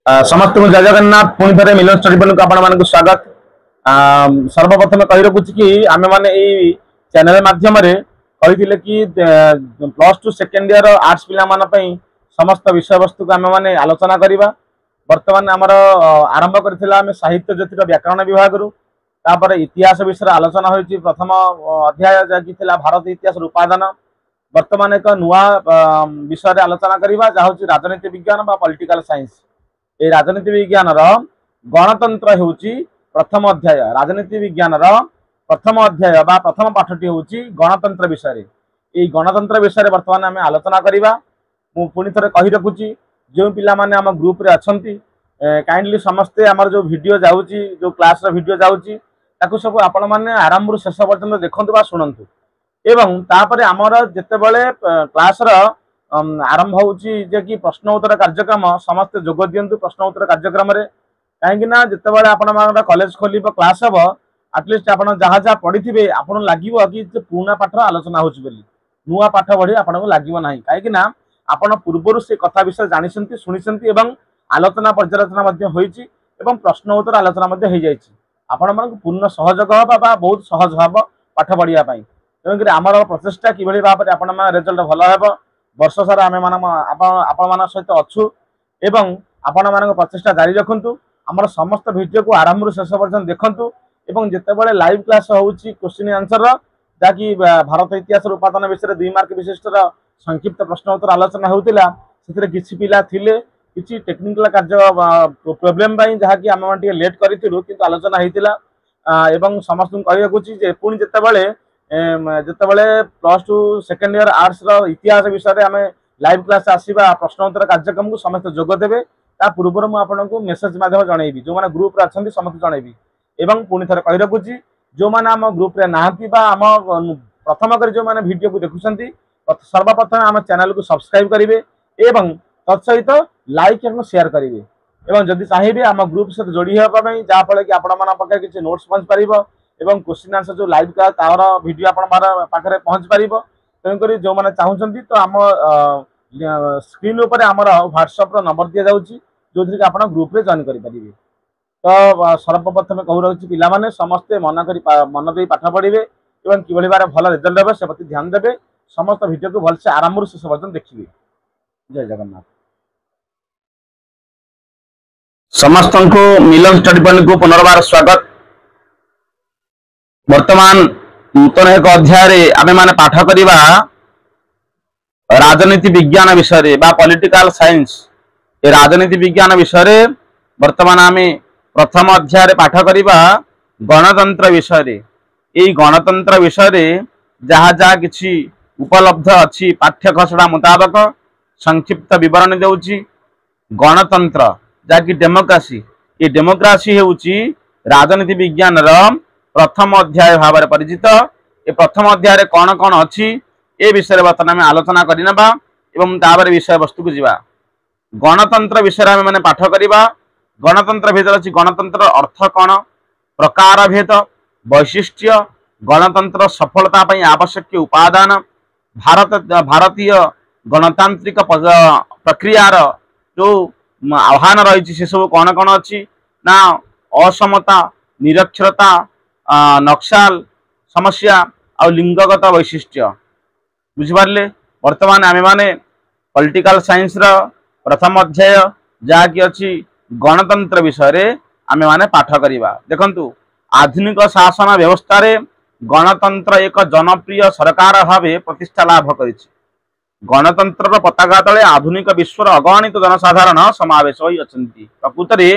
समस्त को जय जगन्नाथ पुणी थे मिलन स्टडी पॉइंट को आपण मानक स्वागत। सर्वप्रथम कही रखुची कि आमे माने ई चैनल माध्यम रे कहिथिले कि +2 सेकेंड ईयर आर्ट्स पिला मान पई समस्त विषय वस्तु को आमे माने आलोचना करिबा। वर्तमान हमर आरंभ करथिला आमे साहित्य ज्योतिष व्याकरण विभाग रु तापर इतिहास विषय आलोचना होईची। प्रथम अध्याय जाकी थिला भारत इतिहास उपादान। वर्तमान एक नुआ विषय आलोचना करिबा जा होची राजनीति विज्ञान बा पॉलिटिकल साइंस। ए राजनीति विज्ञान गणतंत्र होउची प्रथम अध्याय। राजनीति विज्ञान प्रथम अध्याय बा प्रथम पाठटी होउची गणतंत्र विषय। ए गणतंत्र विषय वर्तमान आमे आलोचना करिबा। मु पुनी थरे कहि रखुची जो पिला माने हम ग्रुप रे अछंती काइंडली समस्ते हमर जो वीडियो जाउची जो क्लास रा वीडियो जाउची ताकू सब आपण माने आरंभ रु शेष पर्यंत देखंतु बा सुनंतु। एवं तापरे हमर जते बेले क्लास रा आरंभ होउची जे कि प्रश्न उत्तर कार्यक्रम समस्त जोग दियंतु प्रश्न उत्तर कार्यक्रम रे। काहेकि ना जते बेले आपण माने कॉलेज खोलिबो क्लास हबो एटलीस्ट आपण जहा जहा पढिथिबे आपण लागिवो कि पुराना पाठ आलोचना होउची बोली नुआ पाठ पढी आपण को लागिवो नाही। काहेकि ना आपण पूर्वरु से कथा विषय जानिसंती सुनिसंती एवं आलोचना पर्यालोचना मध्ये होईची एवं प्रश्न उत्तर आलोचना मध्ये होई जाईची। आपण मानक पूर्ण सहयोग हबा बा बहुत सहज हबो पाठ पढिया पई। तेणुकरी आमर प्रचेष्टा किभଳି भाबरे आपण मान रिजल्ट भलो हेबो वर्ष सारा आमे मान आपण मान सहित अछु एवं आपण मान प्रचेष्टा जारी रखंतु। हमर समस्त वीडियो को आरंभ रु शेष पर्यंत देखंतु एवं जते बेले लाइव क्लास होउची क्वेश्चन आंसर जाकी भारत इतिहास उपादान विषय 2 मार्क विशिष्ट संक्षिप्त प्रश्न उत्तर आलोचना होउतिला। सेतिरे किछि पिला थिले किछि टेक्निकल कार्य प्रॉब्लम बाई जहा कि हम मान लेट करिथिलु किंतु आलोचना हेतिला। एवं समस्त कहि रखुची जे पुनी जते बेले +2 सेकेंड ईयर आर्ट्स रो इतिहास विषय आमे लाइव क्लास आसीबा प्रश्न उत्तर कार्यक्रम को समस्त जोग देबे। ता पूर्व मु आपनको मेसेज माध्यम जणैबी जो माने ग्रुप रे अछंती समस्त जणैबी। एवं पुनी थरे कहि रखुची जो माने हम ग्रुप रे नाहंती बा हम प्रथम कर जो माने वीडियो को देखुसंती सर्वप्रथम हम चैनल को सब्सक्राइब करिवे एवं तत्सहित लाइक एवं शेयर करिवे। एवं जदि चाहिए हम ग्रुप से जोड़ी हेबा पई जा फले कि आपण मान पके किछि नोट्स पहुंच परिबो एवं क्वेश्चन आंसर जो लाइव का तार वीडियो आपण मार पाखरे पहुंच परिबो। तेन करी जो माने चाहुचंती तो हम स्क्रीन ऊपर हमर व्हाट्सएप रो नंबर दिया जाउची जोथि कि आपण ग्रुप रे जॉइन करि परिबे। तो सर्वप्रथम कहू रही पिला माने समस्ते मन दे पाठ पढ़िबे एवं किभଳି बारे भल रिजल्ट हेबे से प्रति ध्यान देबे। समस्त वीडियो को भल से आरंभ से पर्यंत देखिबे। जय जगन्नाथ। समस्त को मिलन स्टडी पॉइंट को पुनर्बार स्वागत। वर्तमान नूतन एक अध्याय रे आमे माने पाठ करिबा राजनीति विज्ञान विषय रे बा पॉलिटिकल साइंस। ए राजनीति विज्ञान विषय रे वर्तमान आमे प्रथम अध्याय रे पाठ करिबा गणतंत्र विषय रे। एई गणतंत्र विषय रे जहा जहा किछि उपलब्ध अछि पाठ्य खसड़ा मुताबिक संक्षिप्त विवरण देउची। गणतंत्र जाकि डेमोक्रेसी ए डेमोक्रेसी हेउची राजनीति विज्ञान रो प्रथम अध्याय भाव परिचित। ए प्रथम अध्याय रे कोन कोन अछि ए विषय वर्तमान में आलोचना करिनबा एवं तापर विषय वस्तु को जीवा। गणतंत्र विषय में माने पाठ करिबा। गणतंत्र भीतर अछि गणतंत्र अर्थ कोन प्रकार भेद वैशिष्ट्य गणतंत्र सफलता पई आवश्यक उपादान भारतीय गणतांत्रिक प्रक्रिया जो आह्वान रही से सब कौन कौन अच्छी ना असमता निरक्षरता नक्सल समस्या और लिंगगत वैशिष्ट्य बुझिपारे। वर्तमान आमे माने पॉलिटिकल साइंस रो प्रथम अध्याय जहाँकि अच्छी गणतंत्र विषय रे आमे माने पाठ करिबा। देखंतु आधुनिक शासन व्यवस्था रे गणतंत्र एक जनप्रिय सरकार भावे प्रतिष्ठा लाभ करिछि। गणतंत्र पताका तले आधुनिक विश्वर अगणित जनसाधारण समावेश होई अछंती। प्रकृत रे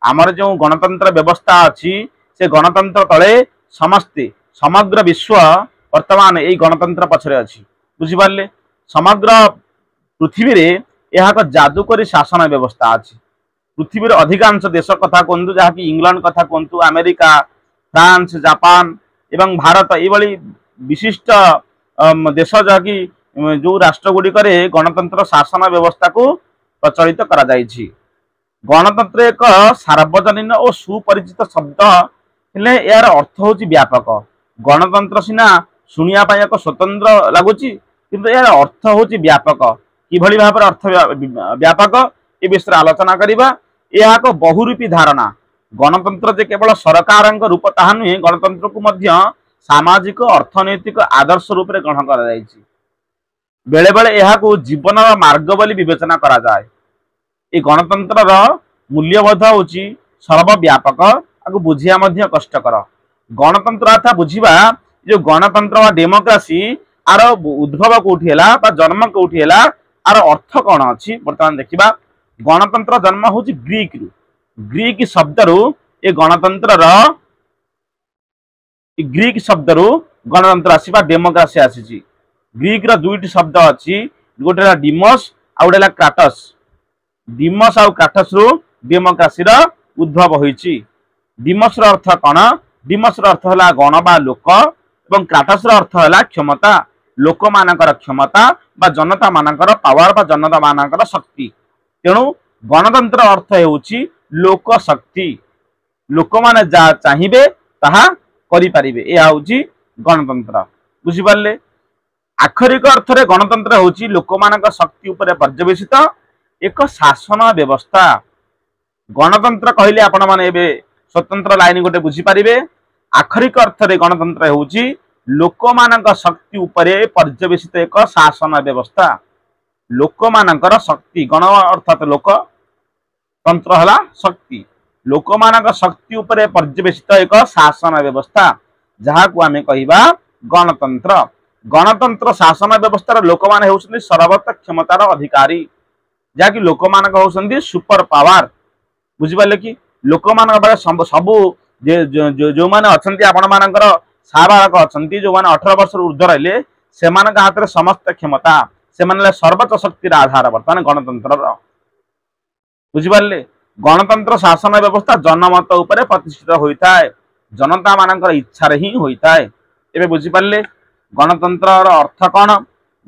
आमर जो गणतंत्र व्यवस्था अछि से गणतंत्र तले समस्ते समग्र विश्व वर्तमान एई गणतंत्र पछरे अछि। बुझिपारले समग्र पृथ्वी रे यह एक जादूकरी शासन व्यवस्था अछि। पृथ्वी रे अधिकांश देश कथा कोंतु जहा कि इंग्लैंड कथा कोंतु अमेरिका फ्रांस जापान एवं भारत एभली विशिष्ट देश जहा कि जो राष्ट्र गुडी करे गणतंत्र शासन व्यवस्था को प्रचलित करा जायछि। गणतंत्र एक सार्वजनीन और सुपरिचित शब्द हेले यार अर्थ होछि व्यापक। गणतंत्र सिना सुनिया पाई एक स्वतंत्र लागुछि किंतु यार अर्थ होछि व्यापक। किभଳି भाबरे अर्थ व्यापक ए विषय आलोचना करिबा यह एक बहुरूपी धारणा। गणतंत्र जे केवल सरकार रूप ताहा नुहे, गणतंत्र को मध्य सामाजिक अर्थनैतिक आदर्श रूप में ग्रहण करा जायछि। बेले बेले यह जीवन मार्ग बोली विवेचना करा जाए। ये गणतंत्र मूल्यबोध होची सर्वव्यापक, आगु बुझिया मध्य कष्टकर। गणतंत्र अर्थात बुझिबा जो गणतंत्र वा डेमोक्रेसी आर उद्भव कोठी हैला बा जन्म कोठी हैला, आर अर्थ कौन अछि वर्तमान देखिबा। गणतंत्र जन्म होची ग्रीक रु, ग्रीक शब्द रु ए गणतंत्र ग्रीक शब्द रु गणतंत्र आसीबा डेमोक्रेसी आसीची। ग्रीक रो दुईटी शब्द अछि, गोटे डिमोस आ गोटे क्राटस। डिमोस आ क्राटस रु डेमोक्रेसी रो उद्भव होईची। डिमोस रो अर्थ कौन? डिमोस रो अर्थ होला गण बा लोक, एवं क्राटस रो अर्थ होला क्षमता, लोक मानकर क्षमता बा जनता मानकर पावर बा जनता मानकर शक्ति। तेणु गणतंत्र अर्थ हेउची लोक शक्ति, लोक माने जा चाहिबे ताहा करि परिबे, ए हेउची गणतंत्र। बुझि पारले? आखरिक अर्थ रे गणतंत्र हेउची लोक मानकर शक्ति उपरे पर्यवेसित एक शासन व्यवस्था। गणतंत्र कहले आपण माने एबे स्वतंत्र लाइन गोटे बुझी पारिबे। आखरिक अर्थ रे गणतंत्र हेउची लोक मानक शक्ति उपरे पर्यवेसित एक शासन व्यवस्था। लोक मानकर शक्ति, गण अर्थात लोक, तंत्र हला शक्ति, लोक मानक शक्ति उपरे पर्यवेसित एक शासन व्यवस्था, जहा को आमे कहिबा गणतंत्र। गणतंत्र शासन व्यवस्था लोक माने हेउछन्ती सर्वोच्च क्षमतार अधिकारी, जहा कि लोक मानक हेउछन्ती सुपर पावर। बुझि पाले कि लोक मानक बारे सबु जो माने अछन्ती आपण मानकर साबालक अछन्ती, जो माने 18 वर्ष ऊर्ध्व रहिले, सेमानक हाथ रे समस्त क्षमता, सेमानले सर्वोच्च शक्तिर आधार वर्तमान गणतंत्र। बुझि पाले? गणतंत्र शासन व्यवस्था जनमत उपरे प्रतिष्ठित होइताय, जनता मानकर इच्छा रे ही होइताय। एबे बुझि पाले गणतंत्र अर्थ कौन?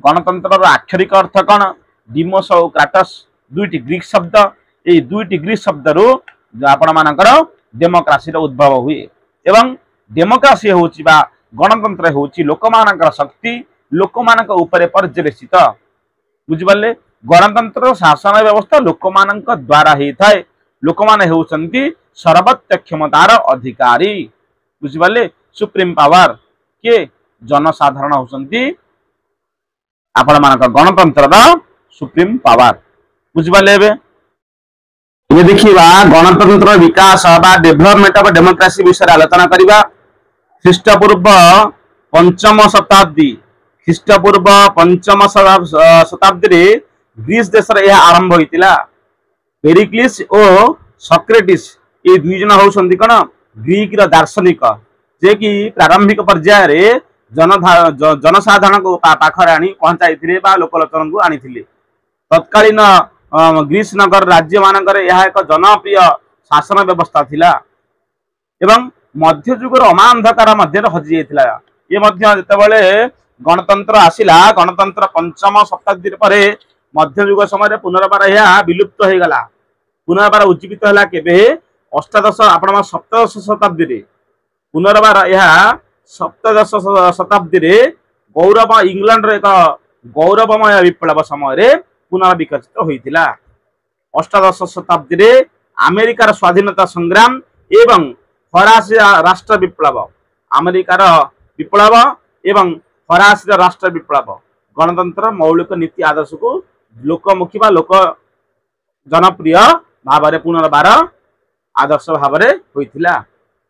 गणतंत्र आक्षरिक अर्थ कौन? डिमोस और क्राटस दुईटी ग्रीक शब्द, ए दुईटी ग्रीक शब्द रु आपण मानकर डेमोक्रेसी रो उद्भव हुए। एवं डेमोक्रेसी होची बा गणतंत्र होची लोक मानकर शक्ति, लोक मानक उपरे पर्यवेसित। बुझि पाले? गणतंत्र शासन व्यवस्था लोक मानक द्वारा ही थाए, लोक माने हेउछन्ती सर्वोच्च क्षमतार अधिकारी। बुझि पाले? सुप्रीम पावर के जनसाधारण होउछन्ती आपण मानक गणतंत्र दा सुप्रीम पावर। बुझि पाले? ये देखिबा गणतंत्र विकास बा डेवलपमेंट ऑफ डेमोक्रेसी विषय आलोचना करिबा। ख्रीष्टपूर्व 5म शताब्दी, ख्रीष्टपूर्व 5म शताब्दी रे ग्रीस देश रे यह आरंभ होइतिला। पेरिक्लिस और सॉक्रेटिस ये दुई जन होउछन्ती कोन ग्रीक रो दार्शनिक, जे कि प्रारंभिक पर्याय रे जनसाधारण को पाखरे आनी पहुंचाइथिले बा लोकलोचन को आनिथिले। तत्कालीन ग्रीस नगर राज्य मानकर यह एक जनप्रिय शासन व्यवस्था थिला, एवं मध्य युगर अमांधकार मध्य हजि जाइथिला। ये मध्य जेतेबेले गणतंत्र आसिला, गणतंत्र 5म शताब्दी परे मध्य युग समय पुनर्बार यह विलुप्त हो गला। पुनर्बार उज्जीवित है केबे 18 आपण 17 शताब्दी रे, पुनर्बार यह 17 शताब्दी रे गौरव इंग्लैंड रे एक गौरवमय विप्लव समय रे पुनर्विकसित होइतिला। 18 शताब्दी रे अमेरिकार स्वाधीनता संग्राम एवं फरासी राष्ट्र विप्लव, अमेरिकार विप्लव एवं फरासी राष्ट्र विप्लव गणतंत्र मौलिक नीति आदर्श को लोकमुखी बा लोक जनप्रिय भाव में पुनर्बार आदर्श भाव में होइतिला।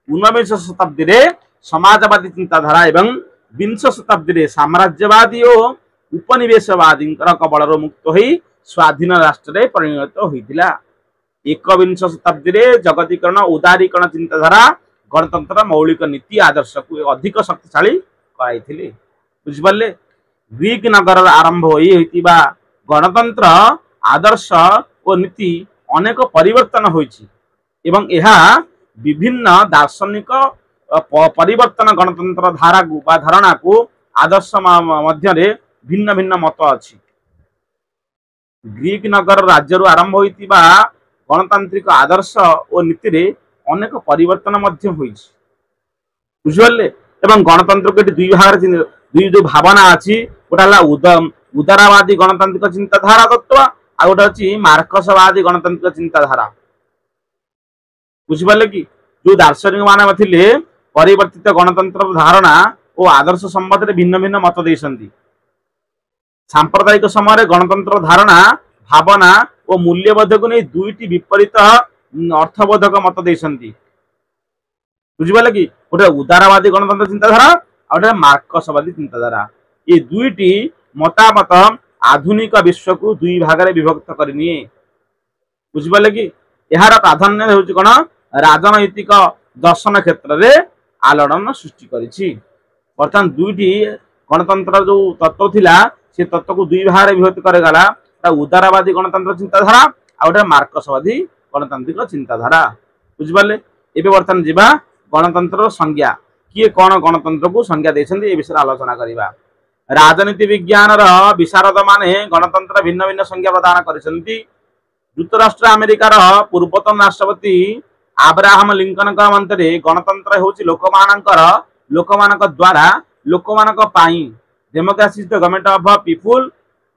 19 शताब्दी रे समाजवादी चिंताधारा एवं 20 शताब्दी रे साम्राज्यवादी और उपनिवेशवादी कबल मुक्त होई स्वाधीन राष्ट्र रे परिणत होइतिला। 21 शताब्दी रे जगतीकरण उदारीकरण चिंताधारा गणतंत्र मौलिक नीति आदर्श को अधिक शक्तिशाली कराइथिले। बुझि पारले? ग्रीक नगर आरंभ होइतिबा गणतंत्र आदर्श और नीति अनेक परिवर्तन होइछि, एवं यह विभिन्न दार्शनिक परिवर्तन गणतंत्र धारा को बा धारणा को आदर्श मध्य रे भिन्न भिन्न मत अछि। ग्रीक नगर राज्य आरंभ होइतिबा गणतांत्रिक आदर्श और नीति रे अनेक परिवर्तन मध्य होइछि। बुझले? एवं गणतंत्र के दुई भाग दुई जो भावना अछि, गोटा हला उदारवादी गणतांत्रिक चिंताधारा तत्व, आ गोटा अछि मार्क्सवादी गणतांत्रिक चिंताधारा। बुझिपारे कि जो दार्शनिक माने थिले परिवर्तित गणतंत्र धारणा और आदर्श संबंध में भिन्न भिन्न मत देइसंती। सांप्रदायिक समय गणतंत्र धारणा भावना और मूल्यबोध को नहीं दुईटी विपरीत अर्थबोधक मत देइसंती। बुझिपारे कि गोटे उदारवादी गणतंत्र चिंताधारा और गोटे मार्क्सवादी चिंताधारा, ये दुईटी मतामत आधुनिक विश्व को दुई भाग में विभक्त करनिए। बुझिपारे कि यार प्राधान्य होउछि कोन राजनैतिक दर्शन क्षेत्र में आलोड़न सृष्टि करिछि। बर्तमान दुईटी गणतंत्र जो तत्व थिला से तत्व को दुई भाग में विभक्त करगला, उदारवादी गणतंत्र चिंताधारा और गोटे मार्क्सवादी गणतांत्रिक चिंताधारा। बुझिपारे एबे बर्तमान जीवा गणतंत्र संज्ञा किए कौन गणतंत्र को संज्ञा देछन्ति ए विषय आलोचना करिबा। राजनीति विज्ञान विशारद माने गणतंत्र भिन्न भिन्न संज्ञा प्रदान करिसन्ति। युक्तराष्ट्र अमेरिकार पूर्वतन राष्ट्रपति आब्राहम लिंकन मंतरे गणतंत्र होछि लोकमानक द्वारा लोकमानक पाई, democracy is the government of the people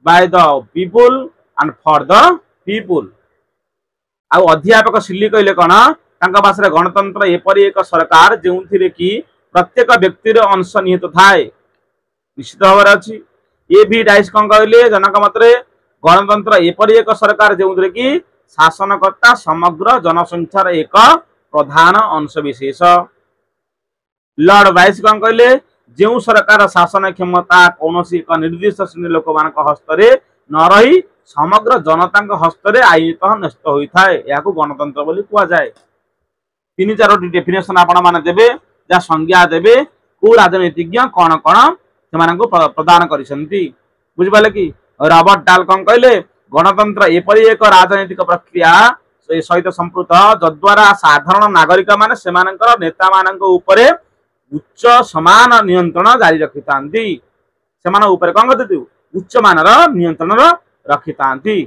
by the people and for the people. आ अध्यापक सिल्ली कहले कौन तांका भाषा गणतंत्र एपरी एक सरकार जो कि प्रत्येक व्यक्तिर अंश निहित थाए, निश्चित भाव अच्छी। ए भी डाइस कौन कहले जनक मतरे गणतंत्र एपरी एक सरकार जो कि शासनकर्ता समग्र जनसंख्यार एक प्रधान अंश विशेष। लॉर्ड वाइस कौन कहले जो सरकार शासन क्षमता कौन एक निर्दिष्ट श्रेणी लोक मान हस्तरे न रही समग्र जनता हस्तरे आईनतः न्यस्त होता है, यह गणतंत्र बोली कह जाए। तीन चारोटी डेफिनेशन आपण माने देबे जा संज्ञा देबे को राजनीतिज्ञ कौन कौन से प्रदान करिसंती। बुझिपाले कि रॉबर्ट डाल कौन कहले गणतंत्र एपरी एक राजनीतिक प्रक्रिया सहित संपृक्त जद्वारा साधारण नागरिक माने सेमानकर नेता मानक उपरे उच्च समान नियंत्रण जारी रखितांती। सेमान उपरे कौन करते उच्च मानर नियंत्रण रखितांती।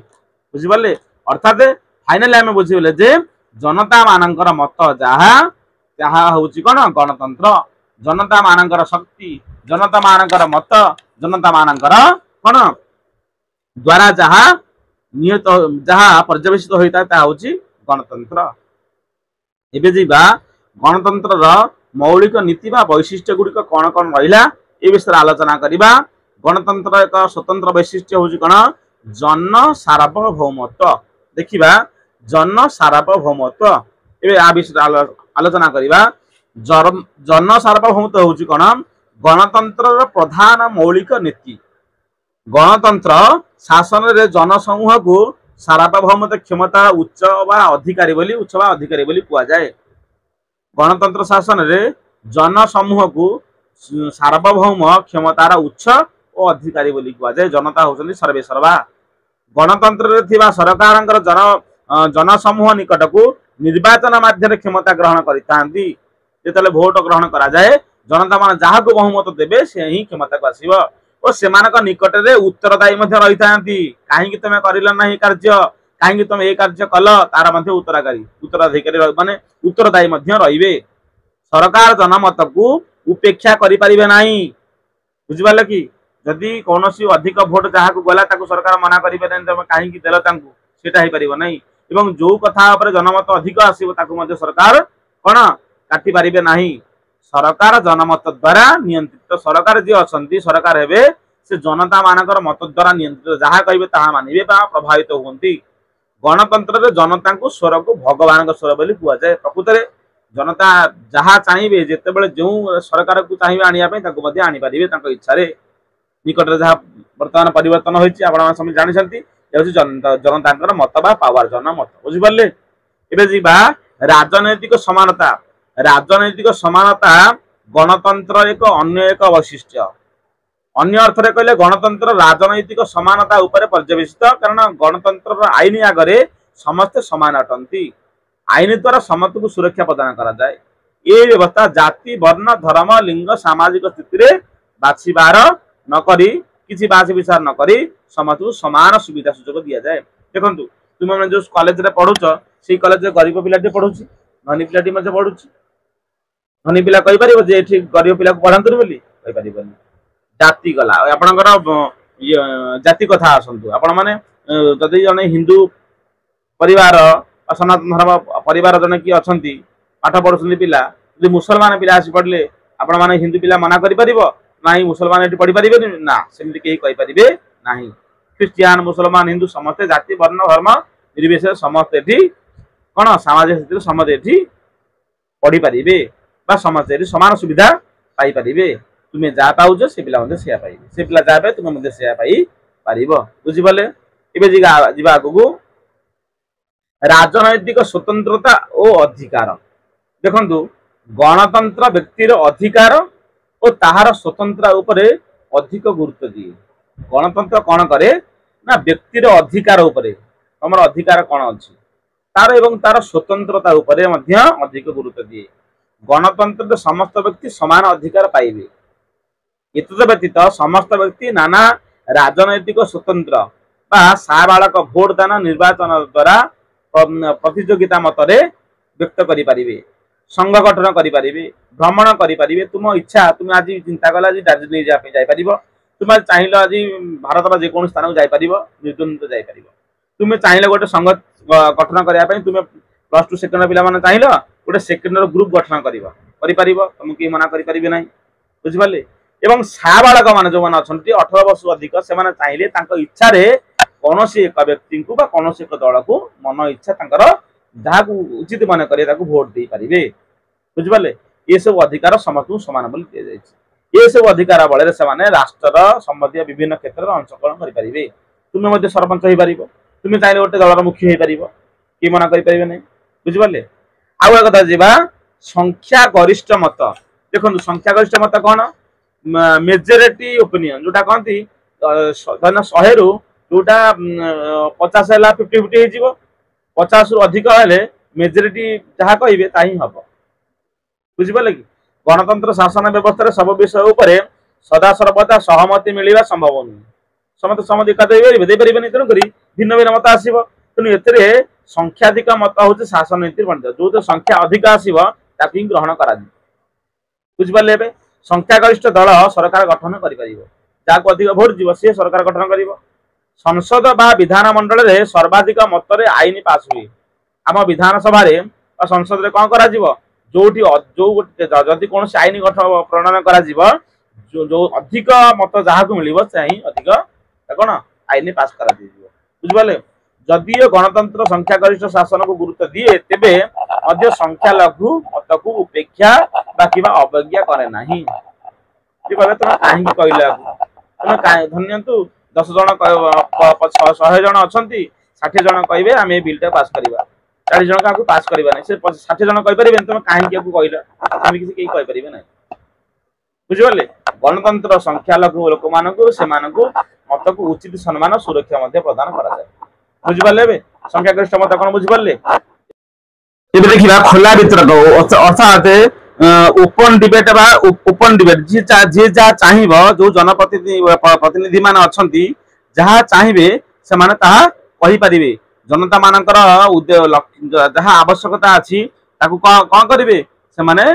बुझिपाले अर्थात फाइनली आम बुझीगले जे जनता मानकर मत जहा जहा होची कोन गणतंत्र, जनता मानकर शक्ति, जनता मानकर मत, जनता मानकर कोन द्वारा जहा नियत जहा पर्यवेक्षित होता है होची गणतंत्र। एबे जीवा गणतंत्र मौलिक नीति बा वैशिष्ट्य गुड़िक कौन कौन रहा ए विषय आलोचना करवा। गणतंत्र एक स्वतंत्र वैशिष्ट्य होची कोन जन सार्वभौमत्व। देखिबा जन सार्वभौमत्व ए आ विषय आलोचना करवा। जन सार्वभौमत्व होची कोन गणतंत्र प्रधान मौलिक नीति। गणतंत्र शासन रे जनसमूह को सार्वभौमत क्षमता उच्च बा अधिकारी बोली कह जाए। गणतंत्र शासन रे जनसमूह को सार्वभौम क्षमतार उच्च और अधिकारी बोली कह जाए। जनता होचंदी सर्वेसर्वा। गणतंत्र रे थिबा सरकारंकर जनसमूह निकट को निर्वाचन माध्यम क्षमता ग्रहण करितांती। जेतले वोट ग्रहण करा जाए जनता मान जहा को बहुमत देबे से ही क्षमता को आसीबो और सेमानक निकट रे उत्तरदायी मध्ये रहितांती। काहेकि तमे करिला नाही कार्य, काहेकि तमे ए कार्य कल तार मध्ये उत्तराधिकारी माने उत्तरदायी मध्ये रहिबे। सरकार जनमत को उपेक्षा करि परिबे नाही। बुझिबाले कि जदि कोनोसी अधिक भोट जहा को गला ताको सरकार मना करिबे नाही, तमे काहेकि देला तांकु सेटा हे परिबो नाही। एवं जो कथा ऊपर जनमत अधिक आसीबो ताको मध्ये सरकार कोन काटि परिबे नाही। सरकार जनमत द्वारा नियंत्रित सरकार जी अछंती सरकार हेबे से जनता मानकर मत द्वारा नियंत्रित जहा कहबे ताहा मानिबे बा प्रभावित होंती। गणतंत्र रे जनता को स्वर को भगवान स्वर बोली कह जाए। प्रकृत रे जनता जहा चाहिए जेतेबेले जो सरकार को चाहिए आनिया पे ताको मध्ये आनी परिबे ताको इच्छा रे। निकट रे जहा वर्तमान परिवर्तन होईची आपण सब जानि छंती एउ जनतांकर मत बा पावर जनमत। बुझि परले एबे जीबा राजनैतिक समानता। राजनैतिक समानता गणतंत्र एक वैशिष्ट्य। अन्य अर्थ रे कहले गणतंत्र राजनैतिक समानता उपरे पर्यवेक्षित, कारण गणतंत्र आईन आगरे समस्त समान अटंती। आईन द्वारा समस्त को सुरक्षा प्रदान करा जाए। ये व्यवस्था जाति वर्ण धर्म लिंग सामाजिक स्थिति रे बाछिबार न करी किसी बाछ विचार न करी समस्त को समान सुविधा सुजोग दिया जाए। देखंतु तुम माने जो कॉलेज रे पढुछ से कॉलेज रे गरीब पिलाटी पढुछ, धनी पिलाटी मध्ये पढुछ। धनी पिला कहि परिबो जे एठी गरीब पिला को पढांतु बोली कहि परिबोनी। जाति गला आपणकर जाति कथा आसतु आपण माने जदि जने हिंदू परिवार सनातन धर्म परिवार जन किए अच्छा पाठ पढ़ुं पिला जो मुसलमान पिला आसी पढ़ले आपण मैंने हिंदू पिला मना कर मुसलमान ये पढ़ी पारे ना सेमती कहीं कहींपारे ना ख्रीस्टियान मुसलमान हिंदू समस्ते जाति वर्ण धर्म निर्विशेष समस्ते ये कौन सामाजिक स्थिति समस्ते ये पढ़ी पारे समस्ते सामान सुविधा पाइपारे तुम्हें जहाँ पाउच से पिला से पाइबे से पिला जहाँ पाए तुम्हें से पार बुझिपारे एवं जा आगू राजनैतिक स्वतंत्रता और अधिकार देखु गणतंत्र व्यक्तिर अधिकार और ताहार स्वतंत्रता उपरे अधिक गुरुत्व दिए गणतंत्र कौन करे ना व्यक्तिर अधिकार उपरे तुम अधिकार कौन अच्छी तार एवं तार स्वतंत्रता उपरे मध्य अधिक गुरुत्व दिए गणतंत्र समस्त व्यक्ति समान अधिकार पाइबे एतद व्यतीत समस्त व्यक्ति नाना राजनैतिक स्वतंत्र साबालक भोट दान निर्वाचन द्वारा प्रतियोगिता मतरे व्यक्त करें संघ गठन करें भ्रमण करें तुम इच्छा तुम आज चिंता कला दार्जिलिंग जापर तुम चाहिए आज भारत जेको स्थान को जापर निर्द्वंद जापर तुम चाहिए गोटे संघ गठन करने तुम +2 सेकेंडर पिला चाहिए गोटे सेकेंडर ग्रुप गठन कर तुम किए मना करें ना बुझिपारे एवं साबालक मान जो मैंने अच्छा 18 वर्ष अधिक से चाहिए इच्छा कौन एक व्यक्ति को कौन एक दल को मन इच्छा जहाँ उचित मन करे भोट दे पारे बुझिपारे ये सब अधिकार समस्त सामान बोली दि जाए ये सब अधिकार बल से राष्ट्र संबंधी विभिन्न क्षेत्र में अंशग्रहण करें तुम्हें सरपंच हो पार तुम्हें चाहिए गोटे दलर मुख्य हो पार कि मना करें ना बुझिपारे आउ एक कथा जा संख्या गरिष्ठ मत देखो संख्या गरिष्ठ मत कौन मेजोरिटी ओपिनियन जोटा कहती 100 रु जोटा 50 है 50-50 50 रु अधिक हेले मेजोरिटी जहाँ कहे ता ही हम बुझिपारे कि गणतंत्र शासन व्यवस्था सब विषय उपरे सदा सर्वदा सहमति मिलवा संभव नुह समस्त सहमति दे पारे तेणुक भिन्न भिन्न मत आसो तेणु ए संख्याधिक मत हूँ शासन नीति बन जो संख्या अधिक आसो ताकि ग्रहण कर बुझिपारे संख्या गरिष्ठ दल सरकार गठन कर अधिक भोट जीव सी सरकार गठन कर संसद बा विधान मंडल रे सर्वाधिक मतरे आईन पास हुए आम विधानसभा संसद रे कौन करा जोटी जो जदि कौन आईन गठन प्रणयन करा जो अधिक मत जहाँ को मिल अधिक कौन आईन पास कर बुझिपारे जदि गणतंत्र संख्या गरिष्ठ शासन को गुरुत्व दिए तेबे मध्य संख्या लघु मत को उपेक्षा अवज्ञा करे ना तुम कहीं कहला तुम धन्यंतु 10 जन 100 जन अच्छा 60 जन कहे आम ये बिलटा पास करवा 40 जन क्या पास करवा से 60 जन कहींपारे तुम कहीं कहला किसी कहीं कहींपारे ना बुझिपारे गणतंत्र संख्या लघु लोक से मत को उचित सम्मान सुरक्षा प्रदान करा जाए बुझिपारे संख्या गरिष्ठ मत कौन बुझिपारे देखा खोला वितर्क अर्थात ओपन डिबेट ओपन डिबेट जी जहाँ चाहिए जो जनप्रतिनिधि मान अच्छा जहाँ चाहिए से कहींपारे जनता मानकर जहाँ आवश्यकता अच्छी कौन करेंगे से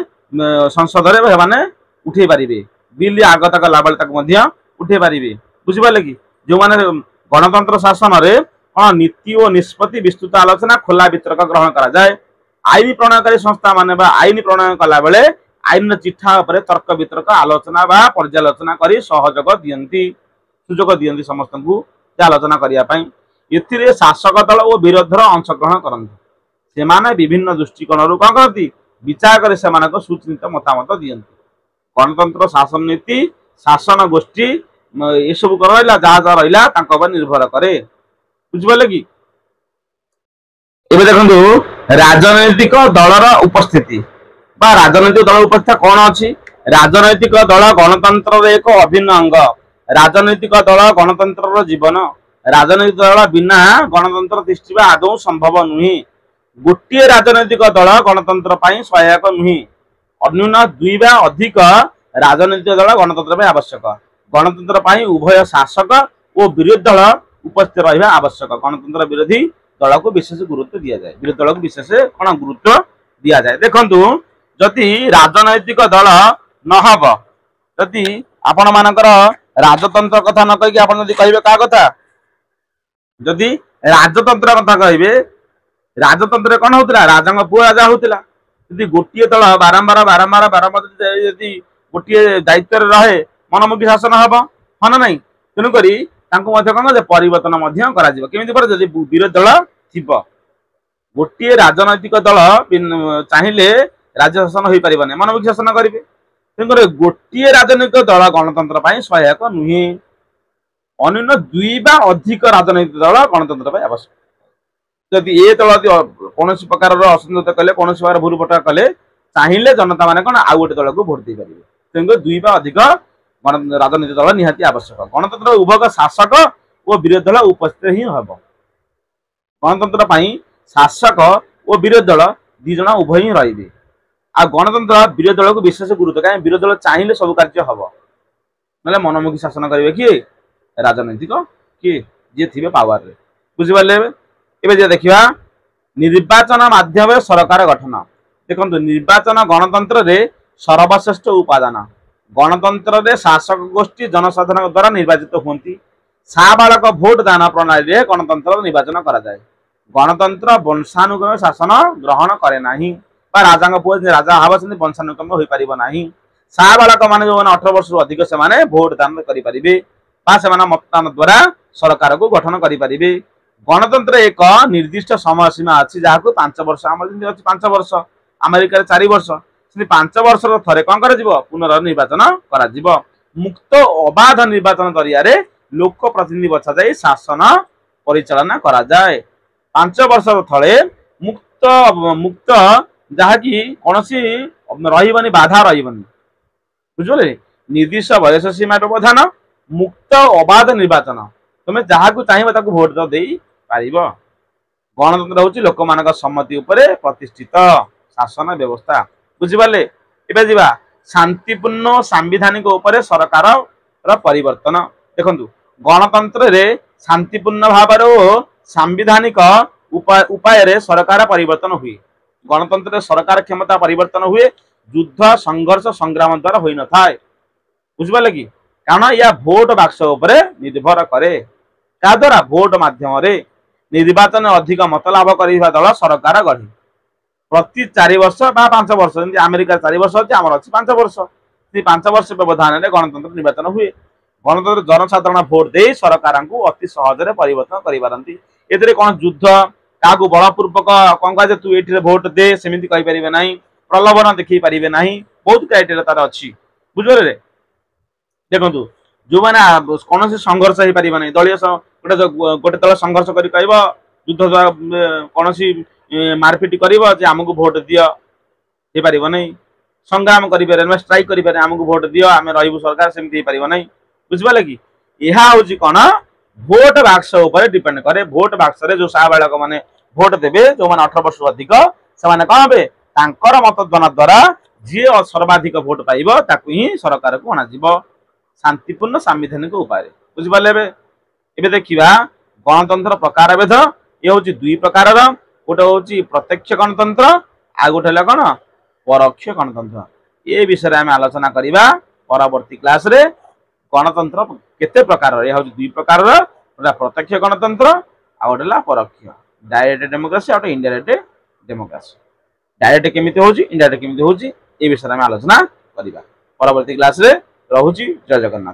संसद में उठे पारे बिल आगत कला बेले उठे पारे बुझिपारे कि जो मैंने गणतंत्र शासन में कौन नीति और निष्पत्ति विस्तृत आलोचना खोला वितर्क ग्रहण करा जाए आईन प्रणयकारी संस्था माने आईन प्रणयन कला बेले आईन चिठा उपरे तर्क वितर्क आलोचना बा पर्यालोचना करी सहयोग दियंती सुजोग दियंती समस्त को आलोचना करने शासक दल और विरोधर अंशग्रहण करती से विभिन्न दृष्टिकोण कौन करती विचार कर सुचिंत मतामत दियंती गणतंत्र शासन नीति शासन गोष्ठी ये सब रहा जहाँ रहा निर्भर करे बुझिपारे कि देखो राजनैतिक दलर उपस्थिति राजनैतिक दल उपस्थित कौन अच्छी राजनैतिक दल गणतंत्र एक अभिन्न अंग राजनैतिक दल गणतंत्र जीवन राजनैतिक दल बिना गणतंत्र तिष्ठिबा आदौ संभव नुहे गोटे राजनैतिक दल गणतंत्र सहायक नुहे अन्यून 2 बा अधिक राजनैतिक दल गणतंत्र आवश्यक गणतंत्र उभय शासक और विरोधी दल उपस्थित रहा आवश्यक गणतंत्र विरोधी दल को विशेष गुरुत्व दि जाए विरोधी दल को विशेष कौन गुरुत्व दि जाए देखु जदि राजनैतिक दल नहब जदि आपण मानकर राजतंत्र कथा न कही आप कहे क्या कथा जदि राजतंत्र कथा कहे राजतंत्र कौन होता राजा पुओ राजा होता यदि गोटे दल बारंबार बारंबार बारंबार यदि गोटे दायित्व रहे मनमुखी शासन हम हाँ ना नहीं तेणुक कौन परिवर्तन जदि विरोधी दल थी गोटे राजनैतिक दल चाहिए राज्य शासन हो पार नहीं मनमुखी शासन करेंगे तेणुक गोटे राजनैतिक दल गणतंत्र सहायक नुहे अन्य दुई बा अधिक राजनैतिक दल गणतंत्र आवश्यक जदि ए दल कौन प्रकार असंतोष कले कौन प्रकार भूरिपटा कले चाहिए जनता मैंने कौन आउ गोटे दल को भोट दे पारे तेणुक दुई बा अधिक राजनीतिक दल निहाती आवश्यक गणतंत्र उभय शासक और विरोधी दल उपस्थित ही हम गणतंत्र शासक और विरोधी दल दी जन उभय ही रे आ गणतंत्र विरोधी दल को विशेष गुरुत्व कहीं विरोधी दल चाहिए सब कार्य हम ना मनमुखी शासन करेंगे किए राजनैतिक किए जी थे पावर बुझिपारे एवं देखा निर्वाचन माध्यम सरकार गठन देखो निर्वाचन गणतंत्र रे सर्वश्रेष्ठ उपादान गणतंत्र रे शासक गोष्ठी जनसाधारण द्वारा निर्वाचित होती साबालक भोट दान प्रणाली रे गणतंत्र निर्वाचन करा जाए गणतंत्र वंशानुक्रम शासन ग्रहण करे नाही राजा पुओ राजा हवा से वंशानुक्रम हो पार ना साबालक मान जो 18 वर्ष अधिक से भोट दान करें मतदान द्वारा सरकार को गठन करें गणतंत्र एक निर्दिष्ट समय सीमा अच्छी जहाँ 5 वर्ष आम 5 वर्ष अमेरिका 4 वर्ष 5 वर्ष थे कौन कर पुनर्निर्वाचन कर मुक्त अबाध निर्वाचन जरिया लोक प्रतिनिधि बछा जाए शासन परिचालना करा जाए 5 वर्ष थे मुक्त मुक्त जहाँकि कौन रही बाधा रही बुझे निर्दिष्ट बयस सीमा व्यवधान मुक्त अबाध निर्वाचन तुम्हें जहाँ चाहिए भोट तो दे पार गणतंत्र हूँ लोक मान सम्मति उपरे प्रतिष्ठित शासन व्यवस्था बुझिपारे एवं जा शांतिपूर्ण सांविधानिक उपरे सरकार परिवर्तन देखु गणतंत्र रे शांतिपूर्ण भाव सांविधानिक उपाय सरकार परिवर्तन हुए गणतंत्र सरकार क्षमता परिवर्तन हुए युद्ध संघर्ष संग्राम द्वारा हो न था बुझिपारे कि कारण या भोट बाक्स उपरे निर्भर करे क्या द्वारा भोट माध्यम निर्वाचन अधिक मत लाभ करने दल सरकार गढ़ी प्रति 4 वर्ष 5 वर्ष जमी अमेरिका 4 वर्ष अच्छी आम अच्छी 5 वर्ष 5 वर्ष व्यवधान में गणतंत्र निर्वाचन हुए गणतंत्र जनसाधारण भोट दे सरकार को अति सहज परिवर्तन करें ए कौन युद्ध क्या बलपूर्वक कौन कह तू ये भोट दे सेमती कहींपर ना प्रलोभन देखी पारे ना बहुत क्राइटेरिया तार अच्छी बुझे देखु जो मैंने कौन संघर्ष हो पार ना दलीय गोटे दल संघर्ष कर युद्ध कौन मारपिट कर आमको भोट दियो हो पार ना संग्राम कर स्ट्राइक करें आमको भोट दियो आम रू सरकार सेमती हो पार ना बुझिपारे कि यह हूँ कौन भोट बाक्स उपर डिपेंड करे भोट बाक्स जो साबालक मैंने भोट देवे जो मैंने 18 वर्ष अधिक से कौन हे मतदान द्वारा जी सर्वाधिक भोट पाइब ताकू ही सरकार को अणाଯିव शांतिपूर्ण सांविधानिक उपाय बुझिपारे एवं देखा गणतंत्र प्रकार भेद ये हूँ 2 प्रकार गोटे हूँ प्रत्यक्ष गणतंत्र आ गोटे कौन परोक्ष गणतंत्र ये विषय आम आलोचना करवा परवर्ती क्लास रे गणतंत्र केते प्रकार यह हूँ 2 प्रकार गोटे प्रत्यक्ष गणतंत्र आ गोटे परोक्ष डायरेक्ट डेमोक्रेसी और इनडायरेक्ट डेमोक्रेसी डायरेक्ट केमिति होची इनडायरेक्ट केमिति होची ए विषय में आलोचना करवा परवर्ती क्लास रे रहूची जय जगन्नाथ।